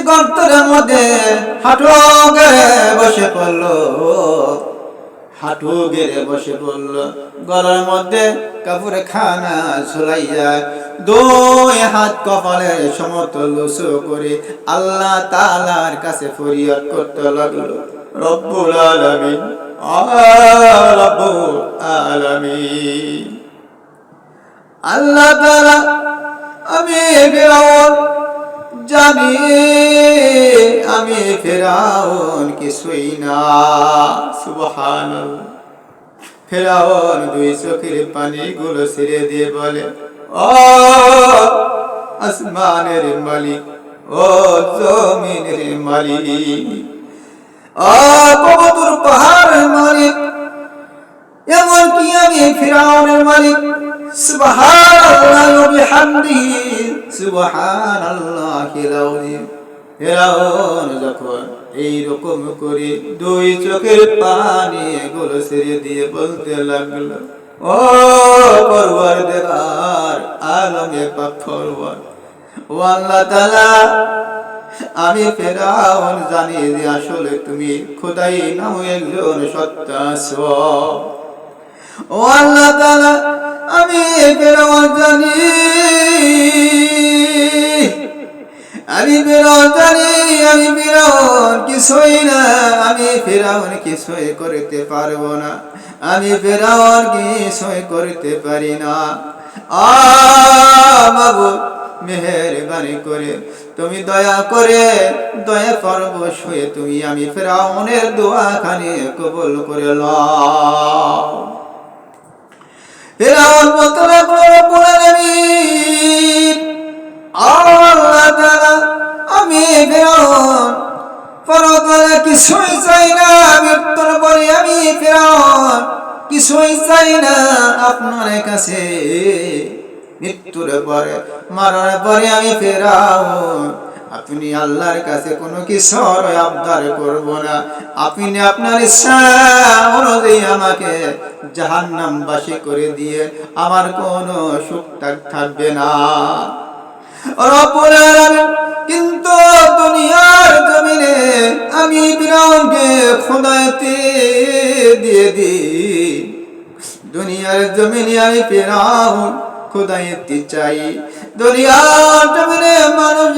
গর্তের মধ্যে হাঁটু গেড়ে বসে পড়লো, হাঁটু গেড়ে বসে পড়লো। গলার মধ্যে কাপড়ে খানা ঝুলাইয়া দুই হাত কপালের সমতল উঁচু করে আল্লাহ তাআলার কাছে ফরিয়াদ করতে লাগলো, রব্বুল আলামিন, রব্বুল আলামিন। আল্লাহ তাআলা, আমি ফিরাউন জানি, আমি ফিরাউন কিছুই না। সুবহানাল্লাহ। ফিরাউন দুই চোখের পানিগুলো ছেড়ে দিয়ে বলে, ও আসমানের মালিক, ও জমিনের মালিক, ও পবিত্র পাহাড়ের মালিক, এমনকি আমি ফিরাউনের মালিক। সুবহানাল্লাহ ওয়া বিহামদিহি সুবহানাল্লাহিল আযীম। ফিরাউন যখন এইরকম করে দুই চোখের পানি গুলো ছেড়ে দিয়ে বলতে লাগলো, ও পরওয়ারদিগার আলমে পাক পরওয়ার, ও আল্লাহ তাআলা, আমি ফিরাউন জানি যে আসলে তুমি খোদাই নামে একজন সত্তা আছো। ও আল্লাহ তাআলা, আমি ফিরাউন জানি, আমি ফিরাউন জানি, আমি ফিরাউন কিছুই না, আমি ফিরাউন কিছুই করতে পারবো না, আমি ফিরাউন কিছুই করতে পারি না। মাবুদ, মেহেরবানি করে তুমি দয়া করে দয়া পরবশ হয়ে তুমি আমি ফিরাউনের দোয়াখানি কবুল করে লও। ফিরাউন বলতে লাগলো, রব্বুল আলামিন, আল্লাহ তাআলা, আমি ফিরাউন পরকালে কিছুই চাই না, মৃত্যুর পরে আমি ফিরাউন কিছুই চাই না আপনার কাছে। মৃত্যুর পরে, মরার পরে আমি ফিরাউন আপনি আল্লাহর কাছে কোনো কিছুর আবদার করব না। আপনি আপনার ইচ্ছা অনুযায়ী আমাকে জাহান্নামবাসী করে দিয়ে আমার কোনো সুখ থাকবে না। রব্বুল আলামিন, কিন্তু দুনিয়ার জমিনে আমি ফিরাউনকে খোদাইতে দিয়ে দিই, দুনিয়ার জমিনে আমি ফিরাউন খোদাইতে চাই। দুনিয়ার জমিনে মানুষ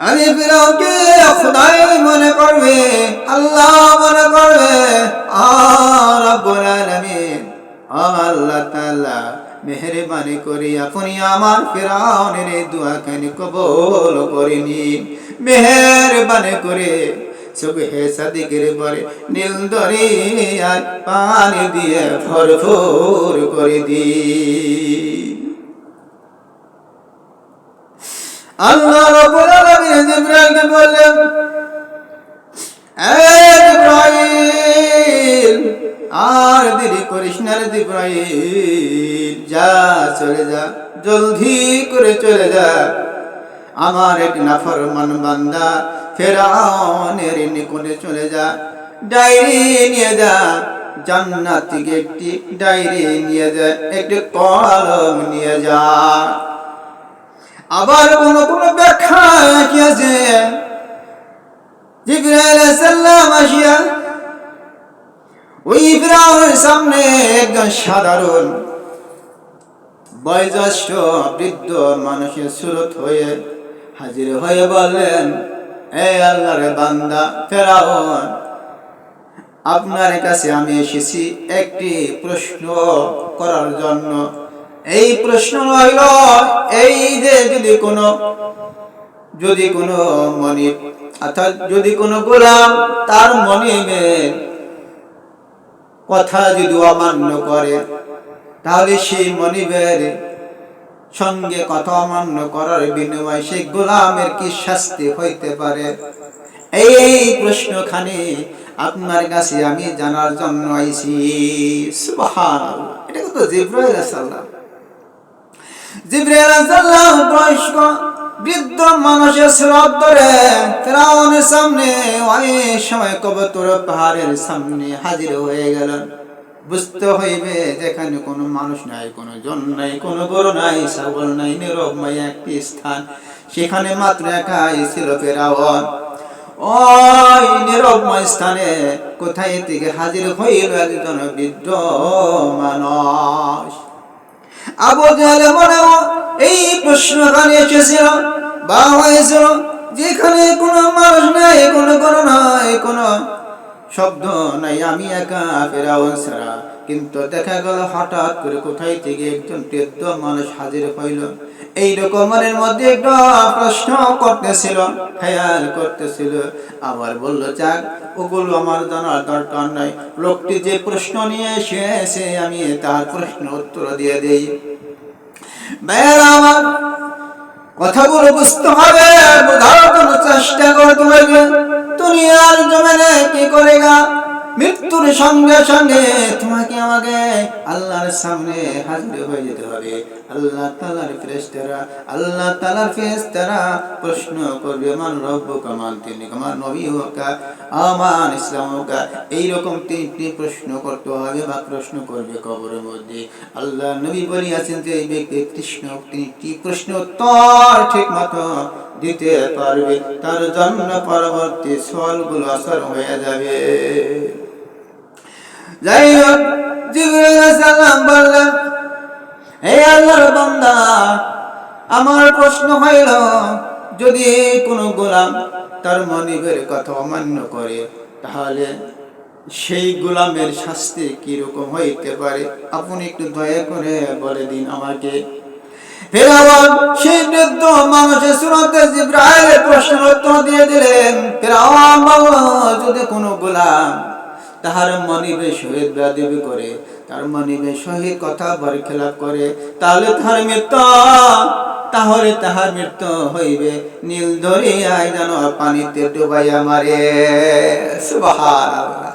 আমি ফিরাউনকে খোদাই মনে করবে, আল্লাহ মনে করবে। রব্বুল আলামিন, আল্লাহ তাআলা, মেহেরবানি করে আপনি আমার ফিরাউনের এই দোয়াখানি কবুল করে নিন। মেহেরবানি করে সুবহে সাদিকের পরে নীল দরিয়ায় পানি দিয়ে ভরপুর করে দিন। আল্লাহ রাব্বুল আলামিন জিবরাইলকে বললেন, জিবরাইল, আর দেরি করিস না রে জিবরাইল, যা চলে যা, জলদি করে চলে যা। আমার এক নাফরমান বান্দা ফিরাউনের নিকটে চলে যা, ডায়েরি নিয়ে যা, জান্নাত থেকে একটি ডায়েরি নিয়ে যা, একটি কলম নিয়ে যা। আবার কোন কোন ব্যাখ্যা আছে, জিবরাইল আলাইহিস সালাম আসিয়া ওই ফিরাউনের সামনে একজন সাধারণ বয়োজ্যেষ্ঠ বৃদ্ধ মানুষের সুরত হয়ে হাজির হয়ে বললেন, এই আল্লাহর বান্দা ফিরাউন, আপনার কাছে আমি এসেছি একটি প্রশ্ন করার জন্য। এই প্রশ্ন হইল এই যে যদি কোনো মনিব অর্থাৎ যদি কোনো গোলাম তার মনিবের কথা যদি অমান্য করে, তাহলে সেই মনিবের সঙ্গে কথা অমান্য করার বিনিময়ে সেই গোলামের কি শাস্তি হইতে পারে? এই প্রশ্নখানি আপনার কাছে আমি জানার জন্য আইছি। সুবহানাল্লাহ। এটা তো জিবরাইল আলাইহিস সালাম। জিবরাইল আলাইহিস সালাম প্রশ্ন বৃদ্ধ মানুষের স্রোত ধরে ফিরাউনের সামনে ওই সময় কবুতর পাহাড়ের সামনে হাজির হয়ে গেলেন। বুঝতে হইবে যেখানে কোনো মানুষ নাই, কোনো জন নাই, কোনো গরু নাই, ছাগল নাই, নীরবময় একটি স্থান। সেখানে মাত্র একাই ছিল ফেরাউন। ওই নীরবময় স্থানে কোথায় থেকে হাজির হইল একজন বৃদ্ধ মানুষ। আবু জাহেল মনে এই প্রশ্নখানে এসেছিল বা হয়েছিল, যেখানে কোনো মানুষ নাই, কোনো নাই, কোনো শব্দ নাই, আমি একা ফেরাউন ছাড়া। কিন্তু দেখা গেল হঠাৎ করে কোথায় থেকে একজন বৃদ্ধ মানুষ হাজির হইল। এইরকম মনের মধ্যে একটা প্রশ্ন করতেছিল, খেয়াল করতেছিল। আবার বলল, যাক, ওগুলো আমার জানার দরকার নাই। লোকটি যে প্রশ্ন নিয়ে এসেছে আমি তার প্রশ্ন উত্তর দিয়ে দেই। ভাইয়েরা আমার, কথাগুলো বুঝতে হবে, বোঝার জন্য চেষ্টা করতে হবে। দুনিয়ার জমিনে কি করেগা, মৃত্যুর সঙ্গে সঙ্গে তোমাকে আমাকে আল্লাহর সামনে হাজির হয়ে যেতে হবে। আল্লাহ তাআলার ফেরেশতারা প্রশ্ন করবে, মান রব্বুকা, মান দিনুকা, মান নবিয়ুকা, আমান ইসলামুকা। এইরকম তিনটি প্রশ্ন করতে হবে বা প্রশ্ন করবে কবরের মধ্যে। আল্লাহ নবী বলিয়াছেন যে এই ব্যক্তি তিনটি প্রশ্ন উত্তর ঠিক মতো দিতে পারবে, তার জন্য পরবর্তী সওয়ালগুলো আসান হয়ে যাবে। যাই হোক, জিবরাইল আলাইহিস সালাম বললেন, হে আল্লাহর বান্দা, আমার প্রশ্ন হইল, যদি কোনো গোলাম তার মনিবের কথা অমান্য করে, তাহলে সেই গোলামের শাস্তি কি রকম হইতে পারে? আপনি একটু দয়া করে বলে দিন আমাকে। ফেরাউন সেই বৃদ্ধ মানুষের সুরতে জিবরাইলের প্রশ্নের উত্তর দিয়ে দিলেন। ফেরাউন বলল, যদি কোনো গোলাম তাহার মনিবের সহিত বেয়াদবি করে, তার মনিবের সহিত কথা বরখেলাপ করে, তাহলে তাহার মৃত্যু হইবে নীল দরিয়ায় যেন পানিতে ডুবাইয়া মারে। সুবহানাল্লাহ,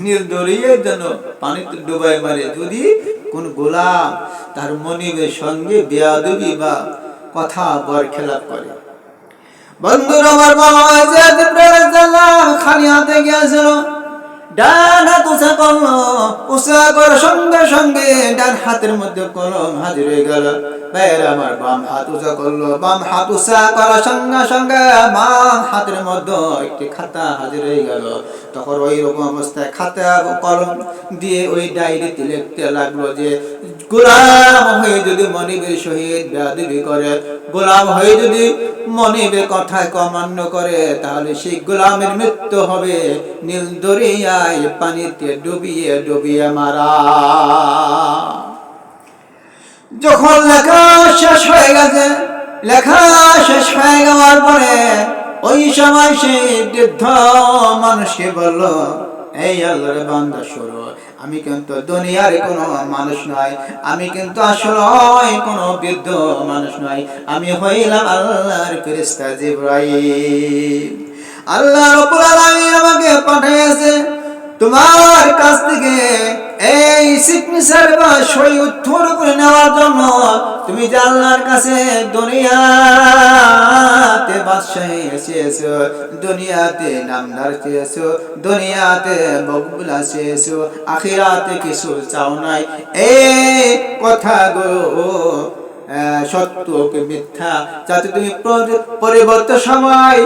নীল দরিয়ায় যেন পানিতে ডুবাইয়া মারে, যদি কোন গোলাম তার মনিবের সঙ্গে বেয়াদবি বা কথা বরখেলাপ করে। বন্ধুরা আমার, বাবা খালি হাতে গিয়েছিল, ডান হাত উঁচা করলো, উঁচা করার সঙ্গে সঙ্গে ডান হাতের মধ্যে কলম হাজির হয়ে গেল। ভাইয়েরা আমার, বাম হাত উঁচা করলো, বাম হাত উঁচা করার সঙ্গে সঙ্গে বাম হাতের মধ্যে একটি খাতা হাজির হয়ে গেল। তখন ওই রকম অবস্থায় খাতা কলম দিয়ে ওই ডায়েরিতে লিখতে লাগলো যে, গোলাম হয়ে যদি মনিবের সহিত বেয়াদবি করে, গোলাম হয়ে যদি মনিবের কথায় অমান্য করে, তাহলে সেই গোলামের মৃত্যু হবে নীল দরিয়ায় পানিতে ডুবিয়ে ডুবিয়ে মারা। যখন লেখা শেষ হয়ে গেছে, লেখা শেষ হয়ে যাওয়ার পরে ওই সময় সেই বৃদ্ধ মানুষকে বলল, এই আল্লাহর বান্দা, শোনো, আমি কিন্তু দুনিয়ার কোনো মানুষ নয়, আমি কিন্তু আসলে কোনো বৃদ্ধ মানুষ নয়, আমি হইলাম আল্লাহর ফেরেশতা জিবরাইল। আল্লাহ রাব্বুল আলামিন আমাকে পাঠিয়েছে তোমার কাছ থেকে এই সিগনেচার বা সই উত্তর করে নেওয়ার জন্য। তুমি যে আল্লাহর কাছে দুনিয়াতে বাদশাহী চেয়েছো, দুনিয়াতে নামদার চেয়েছো, দুনিয়াতে মকবুলা চেয়েছো, আখিরাতে কিছু চাও নাই। এই কথাগুলো সত্য কি মিথ্যা, যাতে তুমি পরবর্তী সময়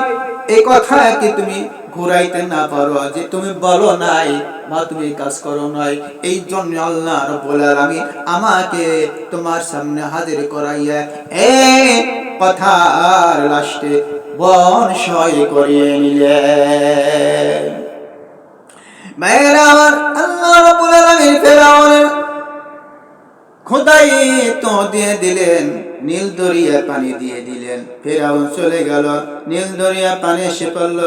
এই কথা কি তুমি ঘুরাইতে না পারো যে তুমি বলো নাই বা তুমি কাজ করো নাই। এই জন্য আল্লাহ রাব্বুল আলামিন আমাকে তোমার সামনে হাজির করাইয়া এই কথার লাস্টে বর্ণনা করিয়ে নিলেন। মেয়েরা আমার, আল্লাহ রাব্বুল আলামিন ফেরাউনের খোদাই তো দিয়ে দিলেন, নীল দরিয়া পানি দিয়ে দিলেন। ফেরাউন চলে গেল, নীল দরিয়া পানি এসে পড়ল,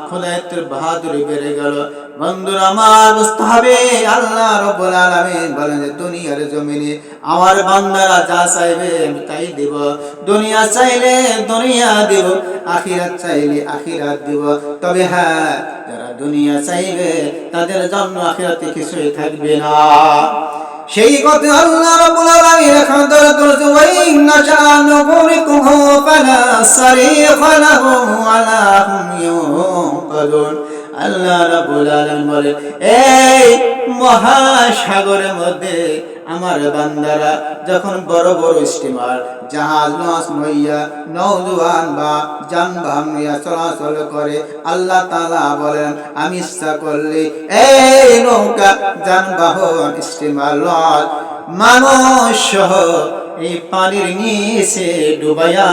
খোদাইতের বাহাদুরি বেড়ে গেল। বন্ধুরা আমার, বুঝতে হবে আল্লাহ রাব্বুল আলামিন বলেন যে দুনিয়ার জমিনে আমার বান্দারা যা চাইবে আমি তাই দেব। দুনিয়া চাইলে দুনিয়া দেব, আখিরাত চাইলে আখিরাত দেব। তবে হ্যাঁ, যারা দুনিয়া চাইবে তাদের জন্য আখিরাতে কিছুই থাকবে না। সেই কথা আল্লাহ রাব্বুল আলামিন এখানে ধরে তুলেছে, ওয়া ইন্না শানুকুরিকুহু ফালা সারিখা লাহু ওয়ালা হুম ইউনকাদুন। আল্লাহ রাব্বুল আলামিন বলে, এই মহাসাগরের মধ্যে আমার বান্দারা যখন বড় বড় স্টিমার জাহাজ লঞ্চ নইয়া নৌজওয়ান বা যানবাহন নিয়ে চলাচল করে, আল্লাহ তাআলা বলেন আমি ইচ্ছা করলে এই নৌকা যানবাহন স্টিমার লঞ্চ মানুষ সহ এই পানির নিচে ডুবাইয়া